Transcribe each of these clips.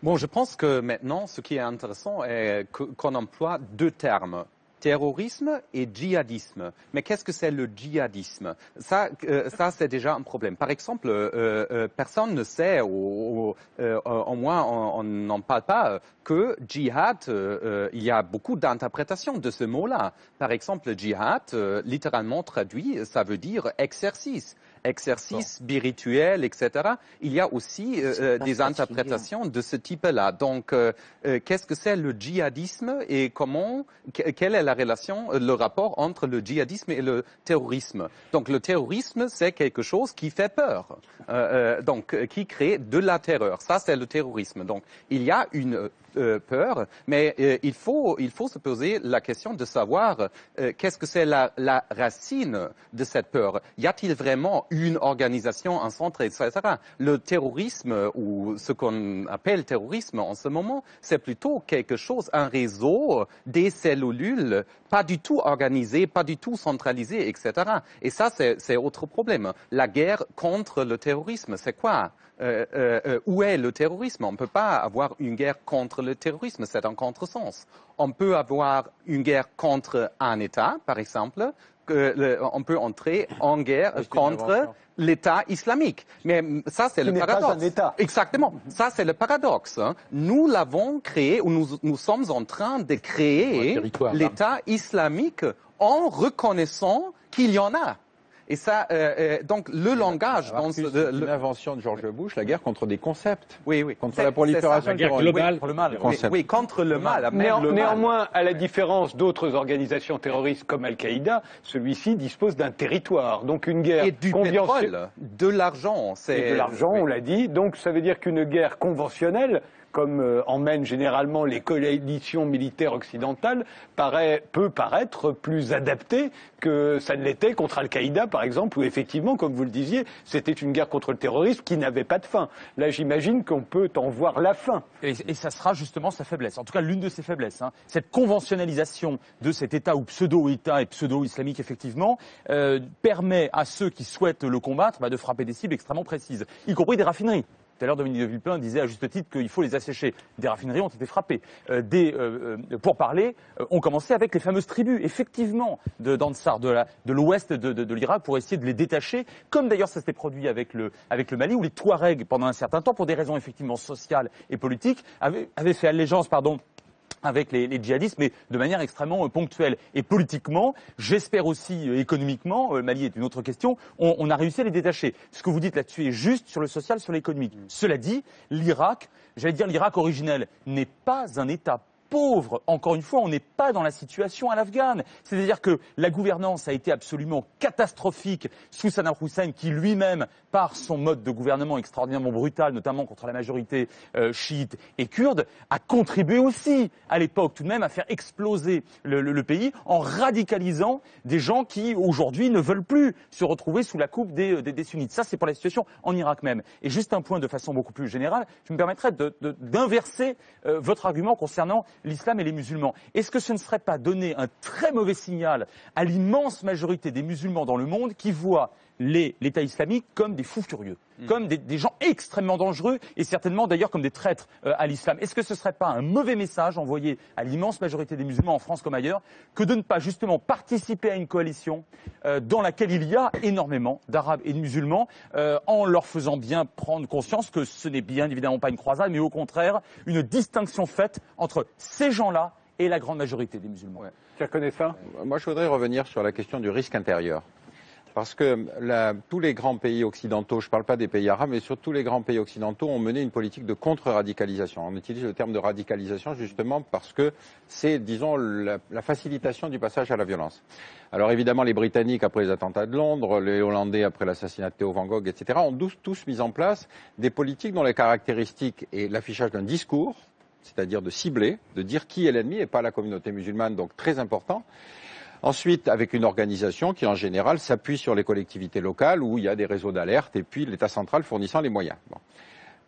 Bon, je pense que maintenant, ce qui est intéressant est qu'on emploie deux termes. Terrorisme et djihadisme. Mais qu'est-ce que c'est le djihadisme? Ça, c'est déjà un problème. Par exemple, personne ne sait, au moins on n'en parle pas, que djihad, il y a beaucoup d'interprétations de ce mot-là. Par exemple, djihad, littéralement traduit, ça veut dire exercice. Exercice spirituel, etc. Il y a aussi des interprétations de ce type-là. Donc, qu'est-ce que c'est le djihadisme et quelle est la relation, le rapport entre le djihadisme et le terrorisme? Donc, le terrorisme, c'est quelque chose qui fait peur, donc qui crée de la terreur. Ça, c'est le terrorisme. Donc, il y a une peur, mais il faut se poser la question de savoir qu'est-ce que c'est la racine de cette peur. Y a-t-il vraiment une organisation, un centre, etc. Le terrorisme, ou ce qu'on appelle terrorisme en ce moment, c'est plutôt quelque chose, un réseau, des cellules, pas du tout organisé, pas du tout centralisé, etc. Et ça, c'est autre problème. La guerre contre le terrorisme, c'est quoi? Où est le terrorisme? On ne peut pas avoir une guerre contre le terrorisme, c'est un contresens. On peut avoir une guerre contre un État, par exemple, on peut entrer en guerre contre l'État islamique. Mais ça, c'est le paradoxe. Pas un État. Exactement. Ça, c'est le paradoxe. Nous l'avons créé, ou nous sommes en train de créer l'État islamique en reconnaissant qu'il y en a. Et ça, donc le langage... C'est une invention de George Bush, la guerre contre des concepts. Oui, oui. Contre la prolifération la guerre globale. Contre le mal. Oui, contre le mal. Néanmoins, à la différence d'autres organisations terroristes comme Al-Qaïda, celui-ci dispose d'un territoire. Donc une guerre... Et du pétrole, de l'argent. Et de l'argent, on l'a dit. Donc ça veut dire qu'une guerre conventionnelle, comme emmènent généralement les coalitions militaires occidentales, peut paraître plus adaptée que ça ne l'était contre Al-Qaïda, par exemple, où effectivement, comme vous le disiez, c'était une guerre contre le terrorisme qui n'avait pas de fin. Là, j'imagine qu'on peut en voir la fin. Et ça sera justement sa faiblesse, en tout cas l'une de ses faiblesses. Cette conventionnalisation de cet État ou pseudo-État et pseudo-islamique, effectivement, permet à ceux qui souhaitent le combattre de frapper des cibles extrêmement précises, y compris des raffineries. Tout à l'heure, Dominique de Villepin disait à juste titre qu'il faut les assécher. Des raffineries ont été frappées. Pour parler, on commençait avec les fameuses tribus, effectivement, d'Ansar, de l'ouest de l'Irak, pour essayer de les détacher, comme d'ailleurs ça s'était produit avec le Mali, où les Touaregs, pendant un certain temps, pour des raisons effectivement sociales et politiques, avaient fait allégeance, avec les djihadistes, mais de manière extrêmement ponctuelle. Et politiquement, j'espère aussi économiquement, le Mali est une autre question, on a réussi à les détacher. Ce que vous dites là-dessus est juste sur le social, sur l'économique. Cela dit, l'Irak, j'allais dire l'Irak originel, n'est pas un État pauvre. Encore une fois, on n'est pas dans la situation à l'afghane. C'est-à-dire que la gouvernance a été absolument catastrophique sous Saddam Hussein, qui lui-même, par son mode de gouvernement extraordinairement brutal, notamment contre la majorité chiite et kurde, a contribué aussi, à l'époque tout de même, à faire exploser le pays en radicalisant des gens qui, aujourd'hui, ne veulent plus se retrouver sous la coupe des sunnites. Ça, c'est pour la situation en Irak même. Et juste un point de façon beaucoup plus générale, je me permettrais d'inverser votre argument concernant l'islam et les musulmans. Est-ce que ce ne serait pas donner un très mauvais signal à l'immense majorité des musulmans dans le monde qui voient l'État islamique comme des fous furieux, comme des gens extrêmement dangereux et certainement d'ailleurs comme des traîtres à l'islam? Est-ce que ce ne serait pas un mauvais message envoyé à l'immense majorité des musulmans en France comme ailleurs que de ne pas justement participer à une coalition dans laquelle il y a énormément d'Arabes et de musulmans en leur faisant bien prendre conscience que ce n'est bien évidemment pas une croisade mais au contraire une distinction faite entre ces gens-là et la grande majorité des musulmans? Tu connais ça? Moi, je voudrais revenir sur la question du risque intérieur. Parce que tous les grands pays occidentaux, je ne parle pas des pays arabes, mais surtout tous les grands pays occidentaux ont mené une politique de contre-radicalisation. On utilise le terme de radicalisation justement parce que c'est, disons, la facilitation du passage à la violence. Alors évidemment, les Britanniques après les attentats de Londres, les Hollandais après l'assassinat de Theo van Gogh, etc., ont tous mis en place des politiques dont les caractéristiques et l'affichage d'un discours, c'est-à-dire de cibler, de dire qui est l'ennemi et pas la communauté musulmane, donc très important. Ensuite, avec une organisation qui, en général, s'appuie sur les collectivités locales où il y a des réseaux d'alerte et puis l'État central fournissant les moyens. Bon.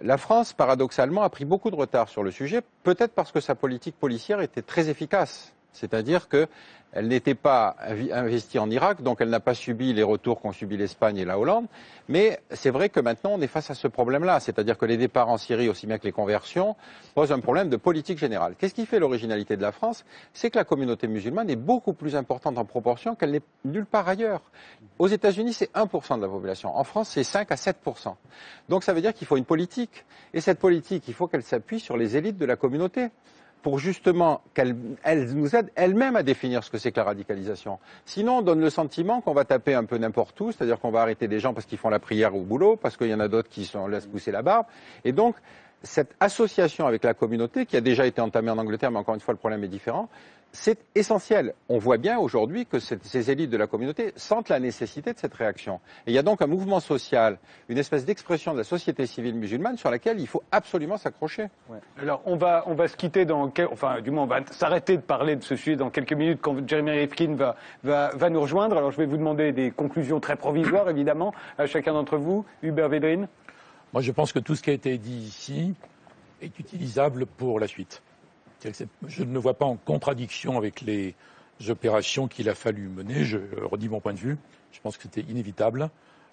La France, paradoxalement, a pris beaucoup de retard sur le sujet, peut-être parce que sa politique policière était très efficace. C'est-à-dire qu'elle n'était pas investie en Irak, donc elle n'a pas subi les retours qu'ont subi l'Espagne et la Hollande. Mais c'est vrai que maintenant on est face à ce problème-là, c'est-à-dire que les départs en Syrie, aussi bien que les conversions, posent un problème de politique générale. Qu'est-ce qui fait l'originalité de la France? C'est que la communauté musulmane est beaucoup plus importante en proportion qu'elle n'est nulle part ailleurs. Aux États-Unis, c'est 1% de la population. En France, c'est 5 à 7%. Donc ça veut dire qu'il faut une politique. Et cette politique, il faut qu'elle s'appuie sur les élites de la communauté, pour justement qu'elle nous aide elle-même à définir ce que c'est que la radicalisation. Sinon, on donne le sentiment qu'on va taper un peu n'importe où, c'est-à-dire qu'on va arrêter des gens parce qu'ils font la prière au boulot, parce qu'il y en a d'autres qui laissent pousser la barbe. Et donc, cette association avec la communauté, qui a déjà été entamée en Angleterre, mais encore une fois, le problème est différent, c'est essentiel. On voit bien aujourd'hui que ces élites de la communauté sentent la nécessité de cette réaction. Et il y a donc un mouvement social, une espèce d'expression de la société civile musulmane sur laquelle il faut absolument s'accrocher. Ouais. Alors on va se quitter enfin du moins on va s'arrêter de parler de ce sujet dans quelques minutes quand Jeremy Rifkin va nous rejoindre. Alors je vais vous demander des conclusions très provisoires évidemment à chacun d'entre vous. Hubert Védrine. Moi je pense que tout ce qui a été dit ici est utilisable pour la suite. Je ne le vois pas en contradiction avec les opérations qu'il a fallu mener. Je redis mon point de vue. Je pense que c'était inévitable.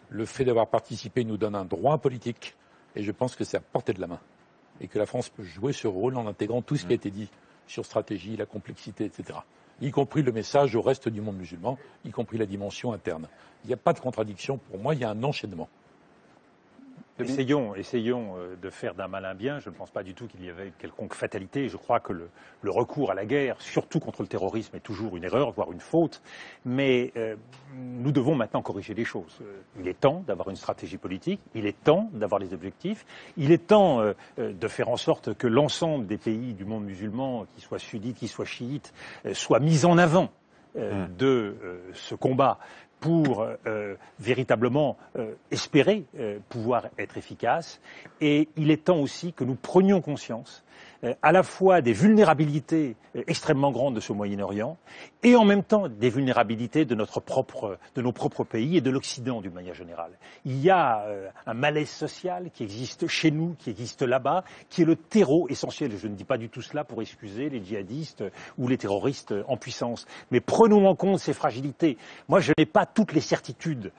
Le fait d'avoir participé nous donne un droit politique et je pense que c'est à portée de la main. Et que la France peut jouer ce rôle en intégrant tout ce qui a été dit sur stratégie, la complexité, etc. Y compris le message au reste du monde musulman, y compris la dimension interne. Il n'y a pas de contradiction. Pour moi, il y a un enchaînement. Essayons de faire d'un mal un bien. Je ne pense pas du tout qu'il y avait une quelconque fatalité. Je crois que le recours à la guerre, surtout contre le terrorisme, est toujours une erreur, voire une faute. Mais nous devons maintenant corriger les choses. Il est temps d'avoir une stratégie politique. Il est temps d'avoir les objectifs. Il est temps de faire en sorte que l'ensemble des pays du monde musulman, qu'ils soient sunnites, qu'ils soient chiites, soient mis en avant de ce combat pour véritablement espérer pouvoir être efficace. Et il est temps aussi que nous prenions conscience à la fois des vulnérabilités extrêmement grandes de ce Moyen-Orient et en même temps des vulnérabilités de nos propres pays et de l'Occident d'une manière générale. Il y a un malaise social qui existe chez nous, qui existe là-bas, qui est le terreau essentiel. Je ne dis pas du tout cela pour excuser les djihadistes ou les terroristes en puissance, mais prenons en compte ces fragilités. Moi, je n'ai pas toutes les certitudes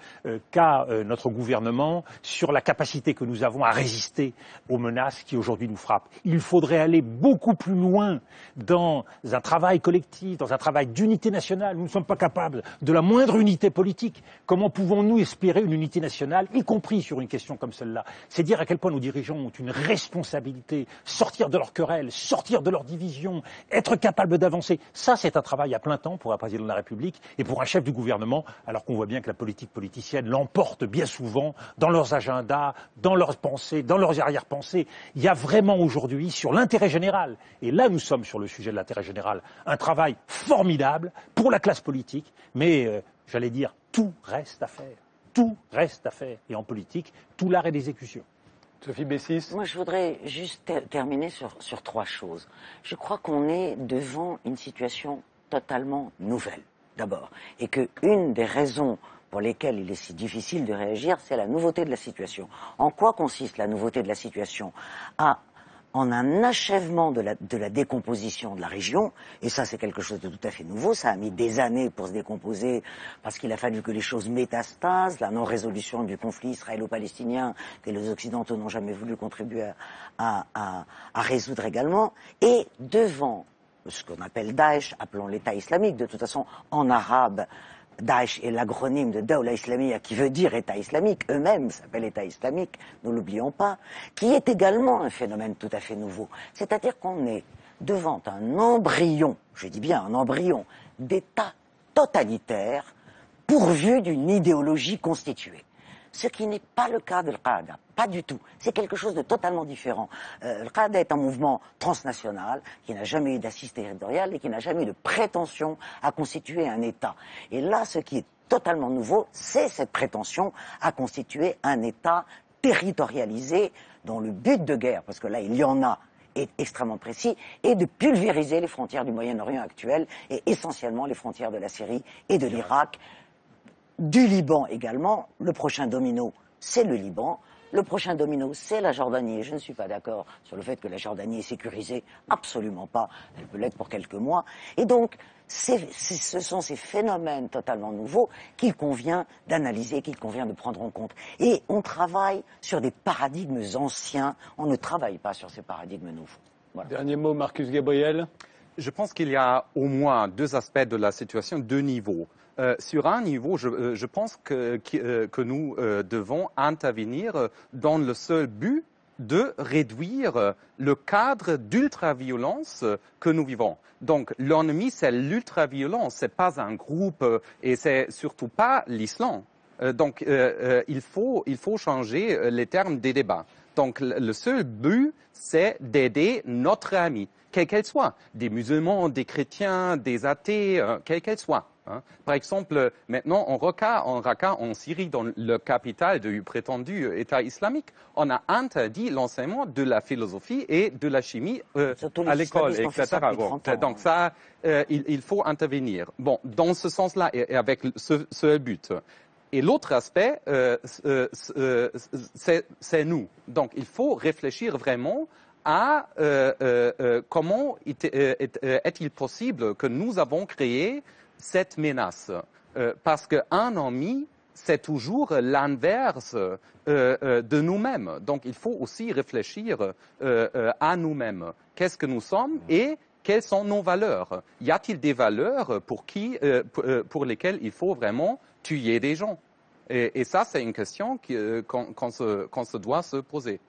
qu'a notre gouvernement sur la capacité que nous avons à résister aux menaces qui aujourd'hui nous frappent. Il faudrait aller beaucoup plus loin dans un travail collectif, dans un travail d'unité nationale. Nous ne sommes pas capables de la moindre unité politique. Comment pouvons-nous espérer une unité nationale, y compris sur une question comme celle-là? C'est dire à quel point nos dirigeants ont une responsabilité, sortir de leurs querelles, sortir de leurs divisions, être capables d'avancer. Ça, c'est un travail à plein temps pour un président de la République et pour un chef du gouvernement, alors qu'on voit bien que la politique politicienne l'emporte bien souvent dans leurs agendas, dans leurs pensées, dans leurs arrière-pensées. Il y a vraiment aujourd'hui, sur l'intérêt général, et là nous sommes sur le sujet de l'intérêt général, un travail formidable pour la classe politique, mais j'allais dire, tout reste à faire. Tout reste à faire. Et en politique, tout l'art est d'exécution. Sophie Bessis. Moi, je voudrais juste terminer sur trois choses. Je crois qu'on est devant une situation totalement nouvelle, d'abord, et qu'une des raisons pour lesquelles il est si difficile de réagir, c'est la nouveauté de la situation. En quoi consiste la nouveauté de la situation? En un achèvement de la décomposition de la région, et ça c'est quelque chose de tout à fait nouveau, ça a mis des années pour se décomposer, parce qu'il a fallu que les choses métastasent, la non-résolution du conflit israélo-palestinien, que les Occidentaux n'ont jamais voulu contribuer à résoudre également, et devant ce qu'on appelle Daesh, appelons l'État islamique, de toute façon en arabe, Daesh est l'acronyme de Dawla Islamiyya, qui veut dire État islamique, eux-mêmes s'appellent État islamique, ne l'oublions pas, qui est également un phénomène tout à fait nouveau. C'est-à-dire qu'on est devant un embryon, je dis bien un embryon, d'État totalitaire pourvu d'une idéologie constituée. Ce qui n'est pas le cas de l'Al-Qaïda, pas du tout. C'est quelque chose de totalement différent. L'Al-Qaïda est un mouvement transnational qui n'a jamais eu d'assise territoriale et qui n'a jamais eu de prétention à constituer un État. Et là, ce qui est totalement nouveau, c'est cette prétention à constituer un État territorialisé dont le but de guerre, parce que là, il y en a, est extrêmement précis, est de pulvériser les frontières du Moyen-Orient actuel et essentiellement les frontières de la Syrie et de l'Irak. Du Liban également, le prochain domino, c'est le Liban. Le prochain domino, c'est la Jordanie. Et je ne suis pas d'accord sur le fait que la Jordanie est sécurisée. Absolument pas. Elle peut l'être pour quelques mois. Et donc, ce sont ces phénomènes totalement nouveaux qu'il convient d'analyser, qu'il convient de prendre en compte. Et on travaille sur des paradigmes anciens. On ne travaille pas sur ces paradigmes nouveaux. Voilà. Dernier mot, Marcus Gabriel. Je pense qu'il y a au moins deux aspects de la situation, deux niveaux. Sur un niveau, je pense que nous devons intervenir dans le seul but de réduire le cadre d'ultraviolence que nous vivons. Donc l'ennemi, c'est l'ultraviolence, c'est pas un groupe et c'est surtout pas l'islam. Donc il faut changer les termes des débats. Donc le seul but, c'est d'aider notre ami, quel qu'elle soit, des musulmans, des chrétiens, des athées, quel qu'elle soit. Hein. Par exemple, maintenant, en Raqqa, en Syrie, dans le capital du prétendu État islamique, on a interdit l'enseignement de la philosophie et de la chimie à l'école, etc. Bon, donc ça, il faut intervenir. Bon, dans ce sens-là et avec ce but. Et l'autre aspect, c'est nous. Donc, il faut réfléchir vraiment à comment est-il possible que nous avons créé cette menace. Parce qu'un ennemi, c'est toujours l'inverse de nous-mêmes. Donc, il faut aussi réfléchir à nous-mêmes. Qu'est-ce que nous sommes et quelles sont nos valeurs? Y a-t-il des valeurs pour lesquelles il faut vraiment tuer des gens? Et ça, c'est une question qu'on se doit se poser.